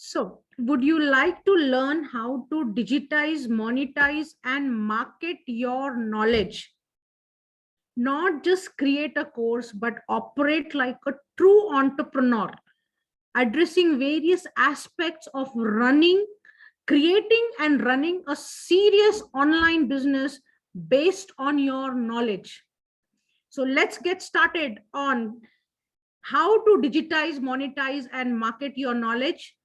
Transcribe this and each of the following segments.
So, would you like to learn how to digitize, monetize, and market your knowledge? Not just create a course, but operate like a true entrepreneur, addressing various aspects of running, creating, and running a serious online business based on your knowledge. So, let's get started on how to digitize, monetize, and market your knowledge.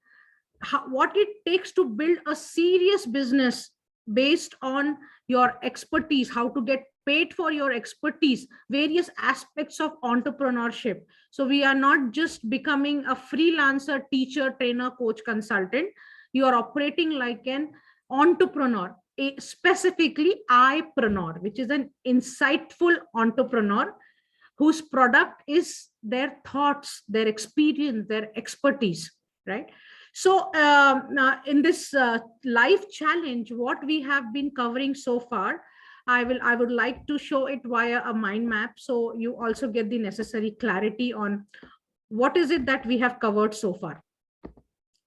What it takes to build a serious business based on your expertise, how to get paid for your expertise, various aspects of entrepreneurship. So we are not just becoming a freelancer, teacher, trainer, coach, consultant. You are operating like an entrepreneur, specifically I-preneur, which is an insightful entrepreneur whose product is their thoughts, their experience, their expertise, right? So in this life challenge, what we have been covering so far, I would like to show it via a mind map, so you also get the necessary clarity on what is it that we have covered so far,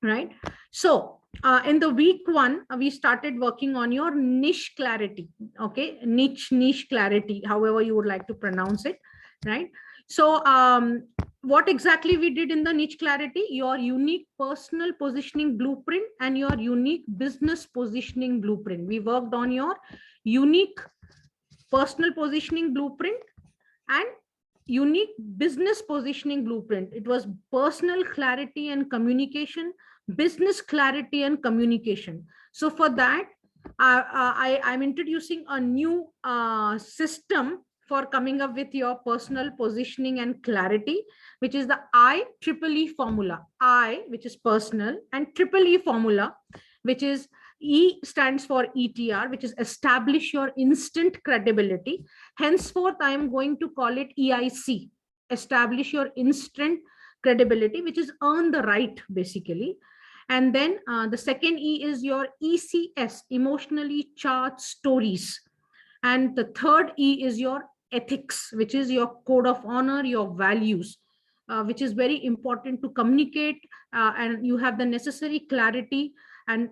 right? So in the week one, we started working on your niche clarity. Okay, niche clarity, however you would like to pronounce it, right? So what exactly we did in the niche clarity? Your unique personal positioning blueprint and your unique business positioning blueprint. We worked on your unique personal positioning blueprint and unique business positioning blueprint. It was personal clarity and communication, business clarity and communication. So for that, I'm introducing a new system for coming up with your personal positioning and clarity, which is the IEEE formula. I, which is personal, and EEE formula, which is E stands for ETR, which is establish your instant credibility. Henceforth, I am going to call it EIC, establish your instant credibility, which is earn the right, basically. And then the second E is your ECS, emotionally charged stories. And the third E is your ethics, which is your code of honor, your values, which is very important to communicate, and you have the necessary clarity. And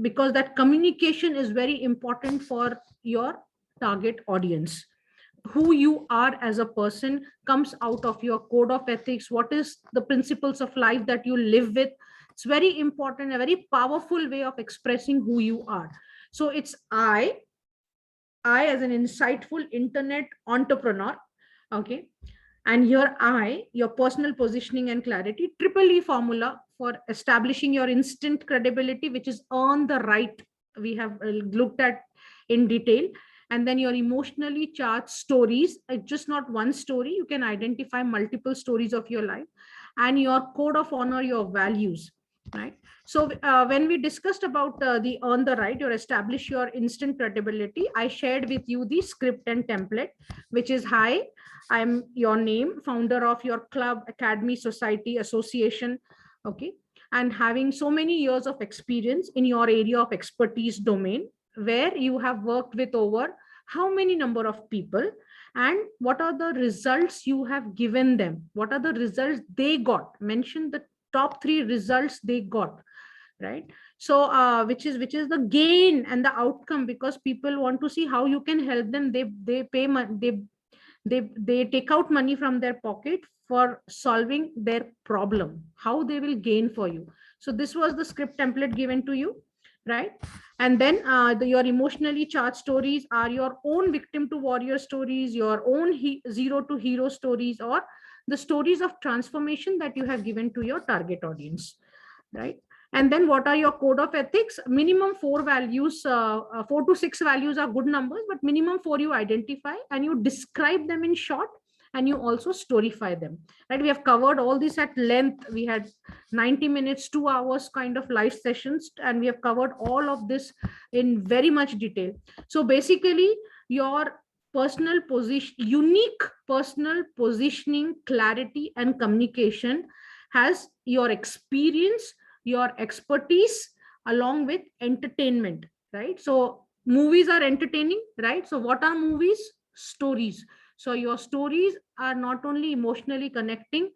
because that communication is very important for your target audience. Who you are as a person comes out of your code of ethics. What is the principles of life that you live with? It's very important, a very powerful way of expressing who you are. So it's I as an insightful internet entrepreneur. Okay. And here your personal positioning and clarity, triple E formula for establishing your instant credibility, which is earn the right. We have looked at in detail. And then your emotionally charged stories, just not one story. You can identify multiple stories of your life, and your code of honor, your values, right? So when we discussed about the earn the right or establish your instant credibility, I shared with you the script and template, which is hi, I'm your name, founder of your club, academy, society, association, okay, and having so many years of experience in your area of expertise domain, where you have worked with over how many number of people, and what are the results you have given them, what are the results they got. Mention the top 3 results they got, right? So which is the gain and the outcome, because people want to see how you can help them. They pay money, they take out money from their pocket for solving their problem, how they will gain for you. So this was the script template given to you, right? And then your emotionally charged stories are your own victim to warrior stories, your own zero to hero stories, or the stories of transformation that you have given to your target audience, right? And then what are your code of ethics? Minimum 4 values, 4 to 6 values are good numbers, but minimum 4 you identify and you describe them in short, and you also storify them, right? We have covered all this at length. We had 90 minutes, 2 hours kind of live sessions, and we have covered all of this in very much detail. So basically, your personal position, unique personal positioning, clarity, and communication has your experience, your expertise, along with entertainment, right? So movies are entertaining, right? So what are movies? Stories. So your stories are not only emotionally connecting,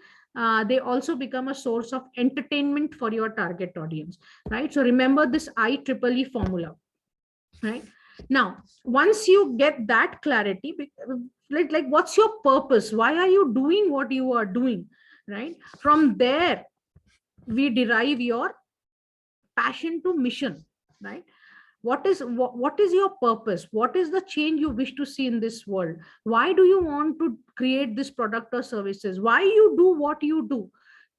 they also become a source of entertainment for your target audience, right? So remember this IEEE formula, right? Now, once you get that clarity, like what's your purpose? Why are you doing what you are doing, right? From there, we derive your passion to mission, right? What is your purpose? What is the change you wish to see in this world? Why do you want to create this product or services? Why you do what you do,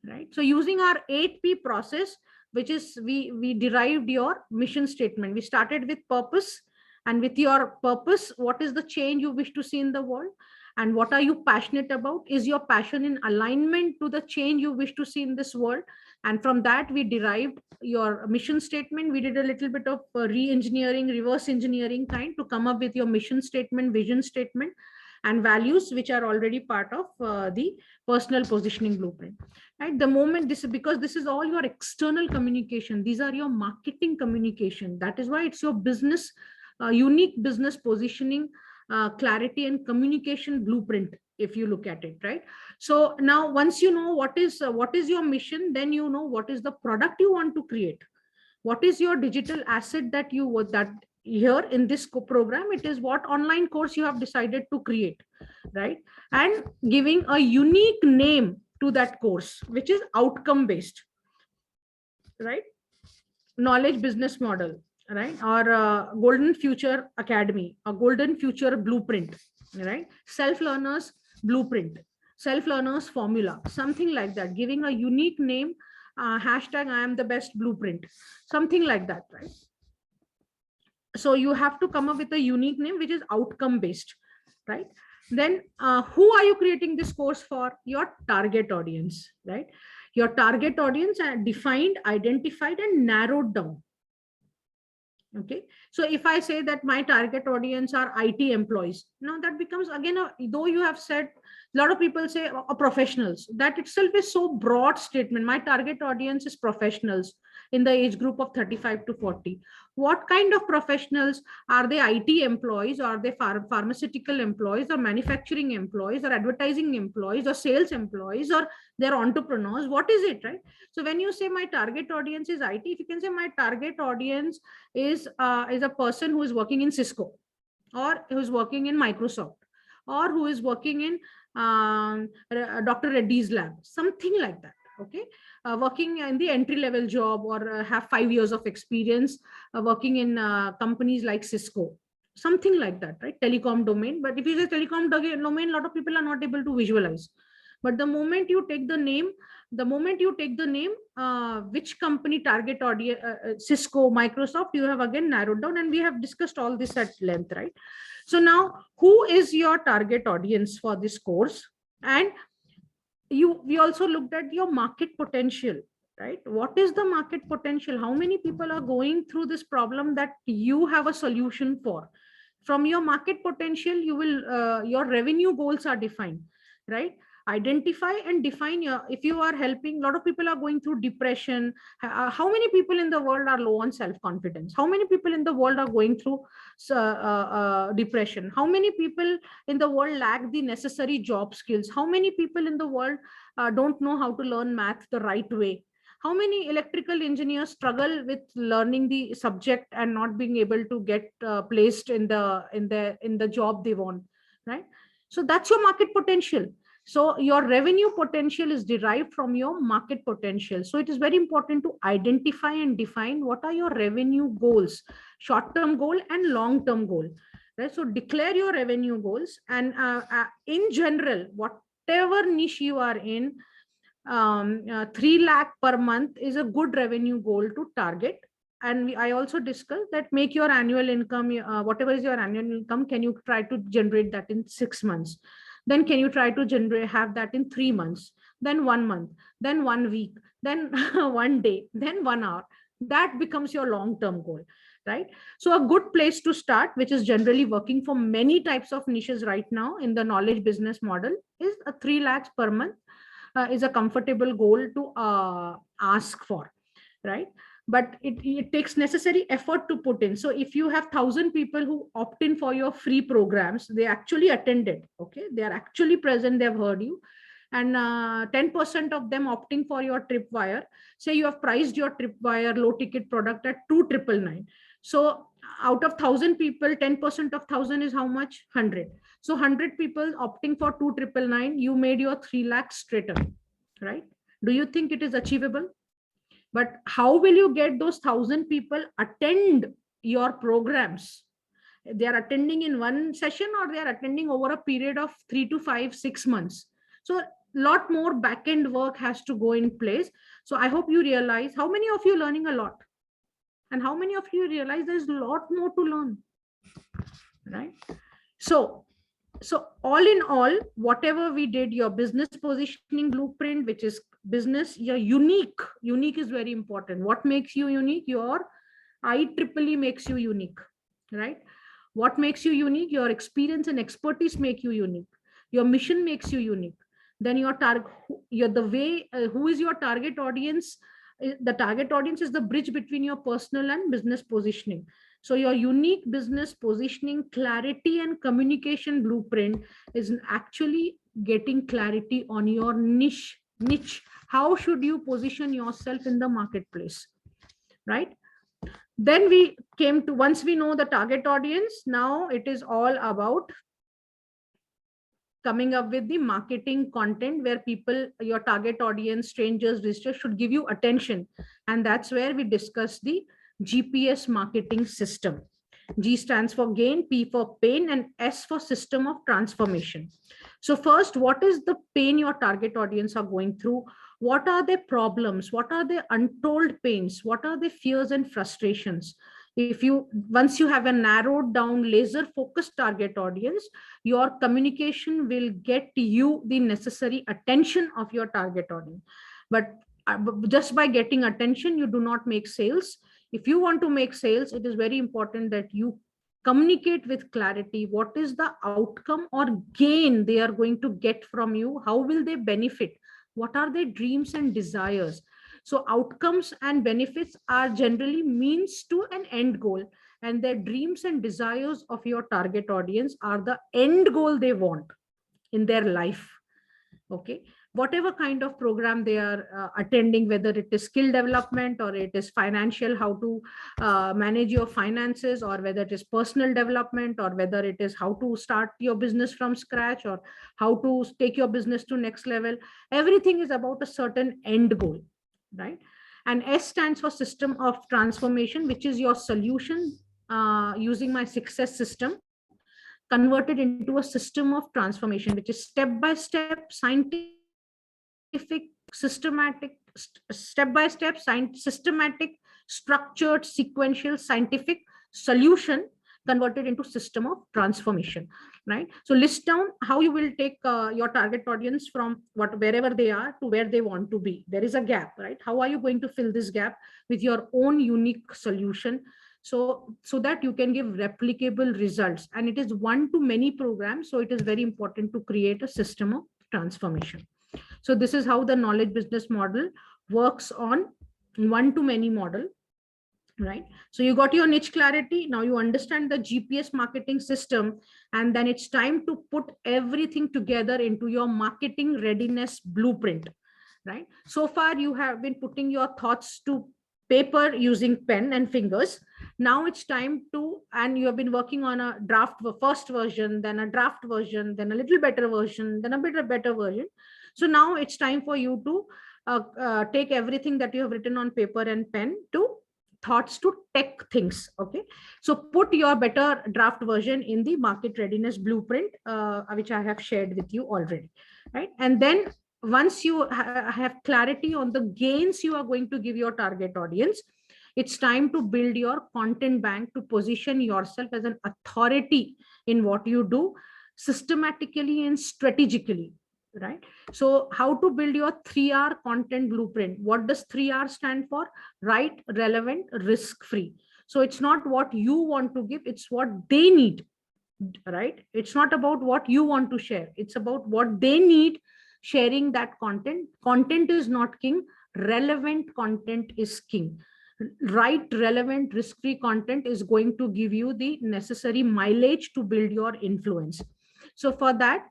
right? So using our 8P process, which is we derived your mission statement. We started with purpose, and with your purpose, what is the change you wish to see in the world, and what are you passionate about? Is your passion in alignment to the change you wish to see in this world? And from that we derived your mission statement. We did a little bit of re-engineering, reverse engineering kind, to come up with your mission statement, vision statement, and values, which are already part of the personal positioning blueprint, right? The moment this is, because this is all your external communication, these are your marketing communication. That is why it's your business, unique business positioning, clarity and communication blueprint, if you look at it, right? So now once you know what is your mission, then you know what is the product you want to create, what is your digital asset that you would that here in this program, it is what online course you have decided to create, right? And giving a unique name to that course, which is outcome based, right? Knowledge business model, right? Or golden future academy, a golden future blueprint, right? Self learners blueprint, self learners formula, something like that, giving a unique name, hashtag I am the best blueprint, something like that, right? So you have to come up with a unique name which is outcome based, right? Then who are you creating this course for? Your target audience, right? Your target audience are defined, identified, and narrowed down. Okay, so if I say that my target audience are IT employees, now that becomes again though you have said, a lot of people say professionals, that itself is so broad statement. My target audience is professionals in the age group of 35 to 40. What kind of professionals? Are they IT employees, or are they pharmaceutical employees, or manufacturing employees, or advertising employees, or sales employees, or they're entrepreneurs? What is it, right? So when you say my target audience is IT, if you can say my target audience is a person who is working in Cisco, or who is working in Microsoft, or who is working in Dr. Reddy's lab, something like that. Okay, working in the entry level job, or have 5 years of experience working in companies like Cisco, something like that, right? Telecom domain. But if you say telecom domain, a lot of people are not able to visualize. But the moment you take the name, which company target audience, Cisco, Microsoft, you have again narrowed down, and we have discussed all this at length, right? So now, who is your target audience for this course? And we also looked at your market potential, right? What is the market potential? How many people are going through this problem that you have a solution for? From your market potential, you will your revenue goals are defined, right? Identify and define your, if you are helping, a lot of people are going through depression. How many people in the world are low on self-confidence? How many people in the world are going through depression? How many people in the world lack the necessary job skills? How many people in the world don't know how to learn math the right way? How many electrical engineers struggle with learning the subject and not being able to get placed in the job they want, right? So that's your market potential. So your revenue potential is derived from your market potential. So it is very important to identify and define what are your revenue goals, short-term goal and long-term goal, right? So declare your revenue goals, and in general, whatever niche you are in, 3 lakh per month is a good revenue goal to target. And I also discussed that make your annual income, whatever is your annual income, can you try to generate that in 6 months? Then can you try to have that in 3 months, then 1 month, then 1 week, then 1 day, then 1 hour? That becomes your long-term goal, right? So a good place to start, which is generally working for many types of niches right now in the knowledge business model, is a 3 lakhs per month is a comfortable goal to ask for, right? But it takes necessary effort to put in. So if you have 1,000 people who opt in for your free programs, they actually attended, okay, they are actually present, they have heard you, and 10% of them opting for your Tripwire. Say you have priced your Tripwire low ticket product at 2,999. So out of 1,000 people, 10% of 1,000 is how much? 100. So 100 people opting for 2,999, you made your 3 lakhs straight away, right? Do you think it is achievable? But how will you get those 1,000 people attend your programs? They are attending in one session, or they are attending over a period of 3 to 5, 6 months. So a lot more back-end work has to go in place. So I hope you realize, how many of you learning a lot? And how many of you realize there's a lot more to learn, right? So all in all, whatever we did, your business positioning blueprint, which is business, your unique is very important. What makes you unique? Your IEEE makes you unique, right? What makes you unique? Your experience and expertise make you unique. Your mission makes you unique. Then your target, the way, who is your target audience? The target audience is the bridge between your personal and business positioning. So your unique business positioning, clarity and communication blueprint is actually getting clarity on your niche. How should you position yourself in the marketplace, right? Then we came to, once we know the target audience, now it is all about coming up with the marketing content where people, your target audience, strangers, visitors should give you attention. And that's where we discuss the GPS marketing system. G stands for gain, P for pain, and S for system of transformation. So first, what is the pain your target audience are going through? What are their problems? What are their untold pains? What are their fears and frustrations? If you, once you have a narrowed down laser focused target audience, your communication will get you the necessary attention of your target audience. But just by getting attention, you do not make sales. If you want to make sales, it is very important that you communicate with clarity. What is the outcome or gain they are going to get from you? How will they benefit? What are their dreams and desires? So outcomes and benefits are generally means to an end goal, and their dreams and desires of your target audience are the end goal they want in their life. Okay, whatever kind of program they are attending, whether it is skill development or it is financial, how to manage your finances, or whether it is personal development, or whether it is how to start your business from scratch, or how to take your business to next level, everything is about a certain end goal, right? And S stands for system of transformation, which is your solution using my success system converted into a system of transformation, which is step-by-step, scientific, systematic, step-by-step, systematic, structured, sequential, scientific solution converted into system of transformation, right? So list down how you will take your target audience from wherever they are to where they want to be. There is a gap, right? How are you going to fill this gap with your own unique solution, so that you can give replicable results? And it is one to many programs, so it is very important to create a system of transformation. So this is how the knowledge business model works on one to many model, right? So you got your niche clarity. Now you understand the GPS marketing system, and then it's time to put everything together into your marketing readiness blueprint, right? So far you have been putting your thoughts to paper using pen and fingers. Now it's time to, and you have been working on a draft, first version, then a draft version, then a little better version, then a bit of better version. So now it's time for you to take everything that you have written on paper and pen to thoughts to tech things. Okay, so put your better draft version in the market readiness blueprint, which I have shared with you already, right? And then once you have clarity on the gains you are going to give your target audience, it's time to build your content bank to position yourself as an authority in what you do, systematically and strategically, right? So how to build your 3R content blueprint? What does 3R stand for? Right, relevant, risk free. So it's not what you want to give, it's what they need, right? It's not about what you want to share, it's about what they need. Sharing that content is not king, relevant content is king. Right, relevant, risk free content is going to give you the necessary mileage to build your influence. So for that,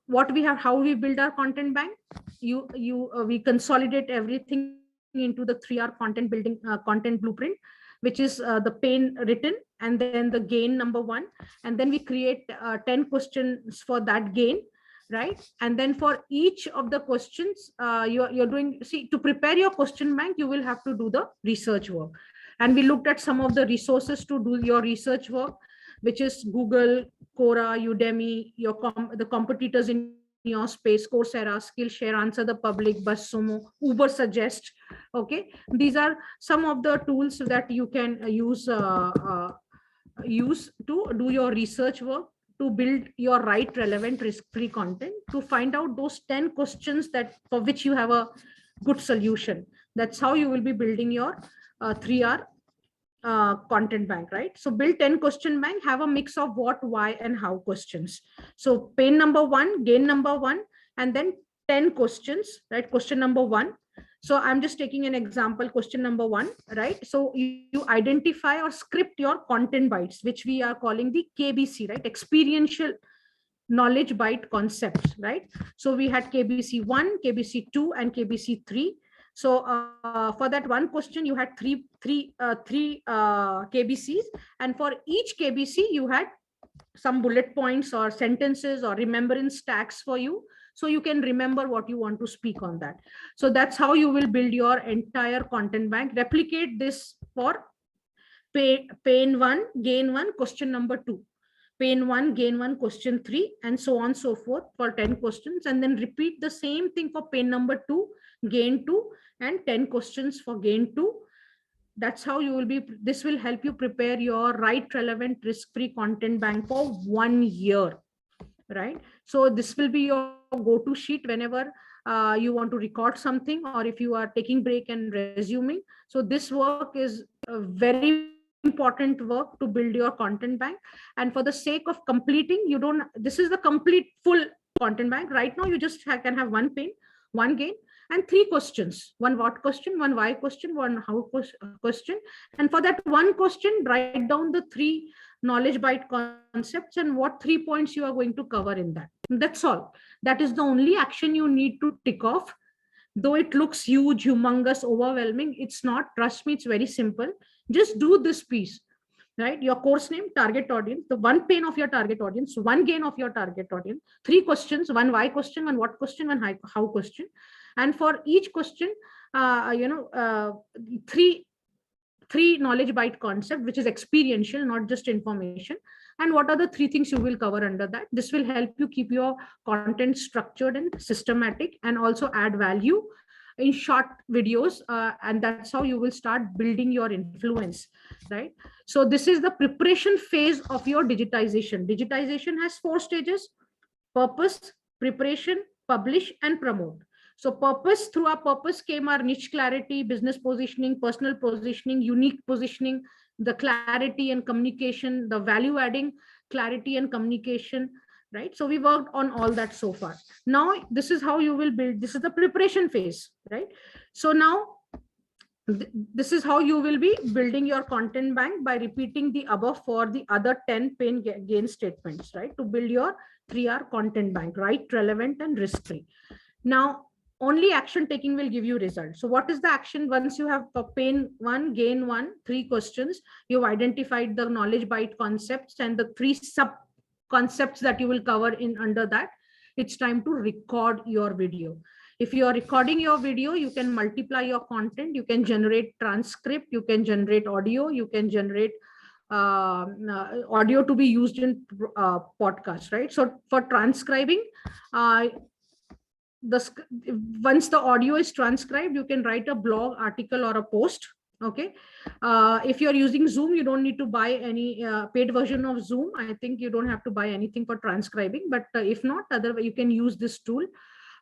what we have, how we build our content bank. We consolidate everything into the 3R content building, content blueprint, which is the pane written, and then the gain number 1, and then we create 10 questions for that gain, right? And then for each of the questions, you're doing, see, to prepare your question bank, you will have to do the research work. And we looked at some of the resources to do your research work, which is Google, Quora, Udemy, the competitors in your space, Coursera, Skillshare, Answer the Public, BuzzSumo, Uber Suggest. Okay, these are some of the tools that you can use to do your research work, to build your right relevant risk-free content, to find out those 10 questions that for which you have a good solution. That's how you will be building your 3R content bank, right? So build 10 question bank, have a mix of what, why, and how questions. So pane number 1, gain number 1, and then 10 questions, right? Question number 1. So I'm just taking an example, question number 1, right? So you identify or script your content bytes, which we are calling the KBC, right? Experiential knowledge byte concepts, right? So we had KBC 1, KBC 2, and KBC 3. So for that one question, you had three KBCs, and for each KBC, you had some bullet points or sentences or remembrance tags for you, so you can remember what you want to speak on that. So that's how you will build your entire content bank. Replicate this for pane 1, gain 1, question number 2. Pane 1, gain 1, question 3, and so on so forth for 10 questions, and then repeat the same thing for pane number 2, gain 2, and 10 questions for gain 2. That's how you will be, this will help you prepare your right relevant risk-free content bank for 1 year, right? So this will be your go-to sheet whenever you want to record something, or if you are taking break and resuming. So this work is a very important work to build your content bank. And for the sake of completing, you don't, this is the complete full content bank. Right now, you just can have one pane, one gain, and 3 questions: one what question, one why question, one how question. And for that one question, write down the 3 knowledge byte concepts and what 3 points you are going to cover in that. That's all. That is the only action you need to tick off. Though it looks huge, humongous, overwhelming, it's not. Trust me, it's very simple. Just do this piece, right? Your course name, target audience, the one pane of your target audience, one gain of your target audience, 3 questions: one why question, one what question, one how question. And for each question, three knowledge byte concept, which is experiential, not just information. And what are the 3 things you will cover under that? This will help you keep your content structured and systematic, and also add value in short videos, and that's how you will start building your influence, right? So this is the preparation phase of your digitization. Digitization has 4 stages: purpose, preparation, publish, and promote. So purpose, through our purpose came our niche clarity, business positioning, personal positioning, unique positioning, the clarity and communication, the value adding clarity and communication, right? So we worked on all that so far. Now, this is how you will build. This is the preparation phase, right? So now, this is how you will be building your content bank, by repeating the above for the other 10 pane gain statements, right? To build your 3R content bank, right, relevant, and risk-free. Now, only action taking will give you results. So what is the action? Once you have pane 1, gain 1, 3 questions, you've identified the knowledge byte concepts and the 3 sub concepts that you will cover in under that, it's time to record your video. If you are recording your video, you can multiply your content, you can generate transcript, you can generate audio, you can generate audio to be used in podcasts, right? So for transcribing, once the audio is transcribed, you can write a blog article or a post. Okay, if you're using Zoom, you don't need to buy any paid version of Zoom. I think you don't have to buy anything for transcribing, but if not, otherwise you can use this tool,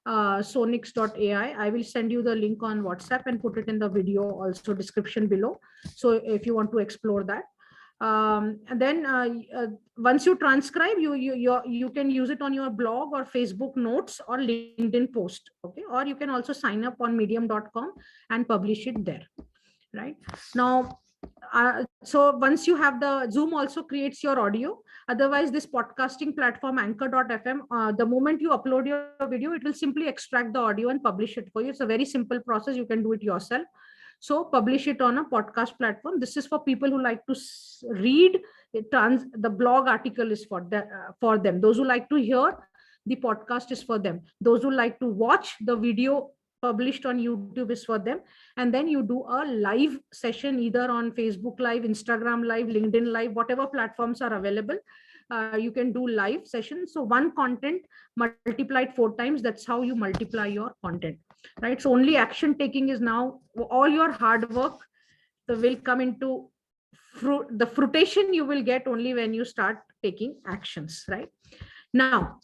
sonix.ai. I will send you the link on WhatsApp and put it in the video also description below, so if you want to explore that. And then once you transcribe, you can use it on your blog or Facebook notes or LinkedIn post. Okay, or you can also sign up on medium.com and publish it there. Right now, So once you have the Zoom also creates your audio. Otherwise, this podcasting platform Anchor.fm, the moment you upload your video, it will simply extract the audio and publish it for you. It's a very simple process. You can do it yourself. So publish it on a podcast platform. This is for people who like to read. The blog article is for them. Those who like to hear, the podcast is for them. Those who like to watch, the video published on YouTube is for them. And then you do a live session either on Facebook Live, Instagram Live, LinkedIn Live, whatever platforms are available. You can do live sessions. So one content multiplied 4 times. That's how you multiply your content, right? So only action taking is now all your hard work will come into fruit. The fruition you will get only when you start taking actions, right? Now,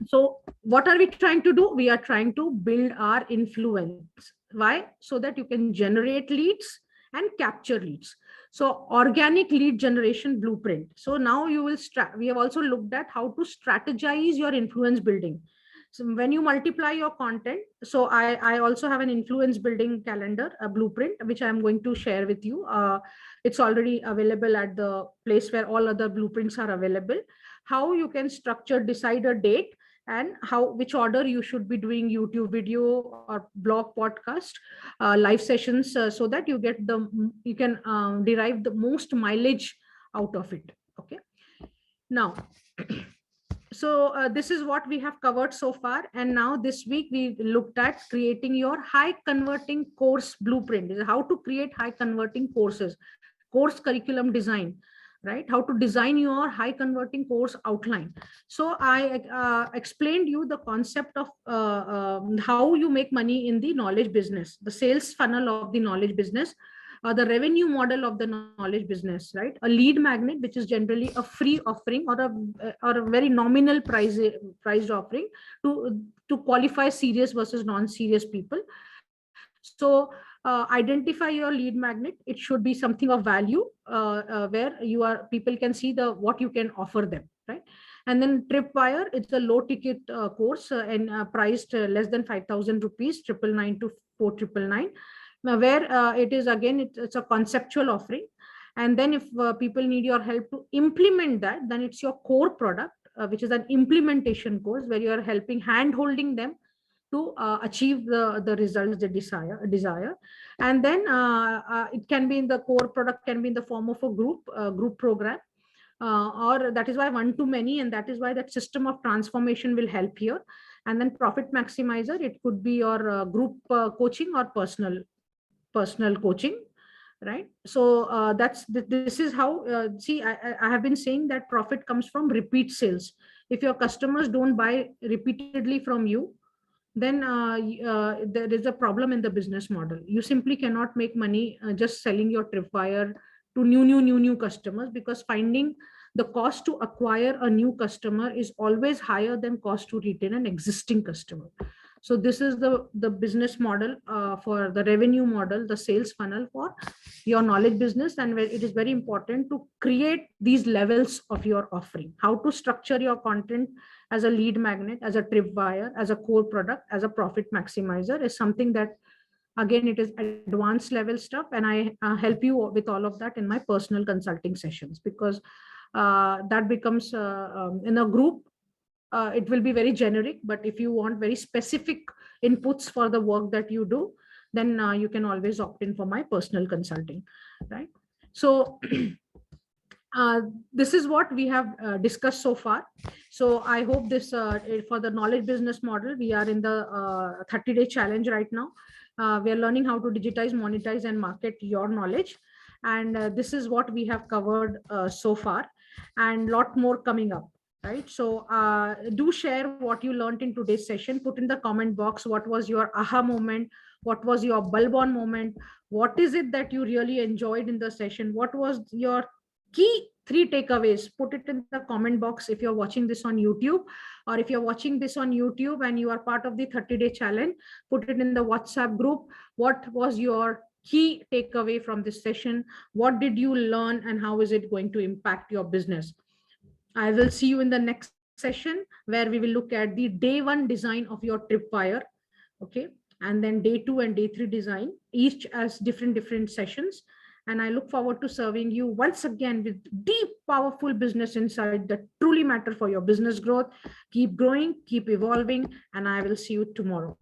so what are we trying to do? We are trying to build our influence. Why? So that you can generate leads and capture leads. So organic lead generation blueprint. So now you will we have also looked at how to strategize your influence building. So when you multiply your content, so I also have an influence building calendar, a blueprint, which I'm going to share with you. It's already available at the place where all other blueprints are available. How you can structure, decide a date, and which order you should be doing YouTube video or blog podcast, live sessions, so that you can derive the most mileage out of it. Okay. Now, so this is what we have covered so far. And now this week we looked at creating your high converting course blueprint. Is how to create high converting courses, course curriculum design, right? How to design your high converting course outline. So I explained you the concept of how you make money in the knowledge business, the sales funnel of the knowledge business, the revenue model of the knowledge business, right? A lead magnet, which is generally a free offering or a very nominal priced offering to qualify serious versus non-serious people. So identify your lead magnet. It should be something of value, where people can see what you can offer them, right? And then Tripwire, it's a low ticket course and priced less than 5,000 rupees, 999 to 4,999. Where it is again, it's a conceptual offering. And then if people need your help to implement that, then it's your core product, which is an implementation course where you are helping, hand holding them to achieve the results they desire. And then it can be in the core product, can be in the form of a group program, or that is why one to many, and that is why that system of transformation will help here. And then Profit Maximizer, it could be your group coaching or personal coaching, right? So this is how, see, I have been saying that profit comes from repeat sales. If your customers don't buy repeatedly from you, then there is a problem in the business model. You simply cannot make money just selling your Tripwire to new customers, because finding the cost to acquire a new customer is always higher than cost to retain an existing customer. So this is the business model for the revenue model, the sales funnel for your knowledge business. And it is very important to create these levels of your offering, how to structure your content as a lead magnet, as a Tripwire, as a core product, as a profit maximizer, is something that, again, it is advanced level stuff. And I help you with all of that in my personal consulting sessions, because that becomes in a group, it will be very generic. But if you want very specific inputs for the work that you do, then you can always opt in for my personal consulting, right? So this is what we have discussed so far. So I hope this for the knowledge business model, we are in the 30-day challenge right now. We are learning how to digitize, monetize, and market your knowledge. And this is what we have covered so far, and a lot more coming up, right? So do share what you learned in today's session. Put in the comment box what was your aha moment, what was your bulb on moment, what is it that you really enjoyed in the session, what was your key 3 takeaways. Put it in the comment box if you're watching this on YouTube, or if you're watching this on YouTube and you are part of the 30-day challenge, put it in the WhatsApp group. What was your key takeaway from this session? What did you learn, and how is it going to impact your business? I will see you in the next session, where we will look at the day 1 design of your Tripwire. Okay. And then day 2 and day 3 design, each as different sessions. And I look forward to serving you once again with deep, powerful business insight that truly matter for your business growth. Keep growing, keep evolving, and I will see you tomorrow.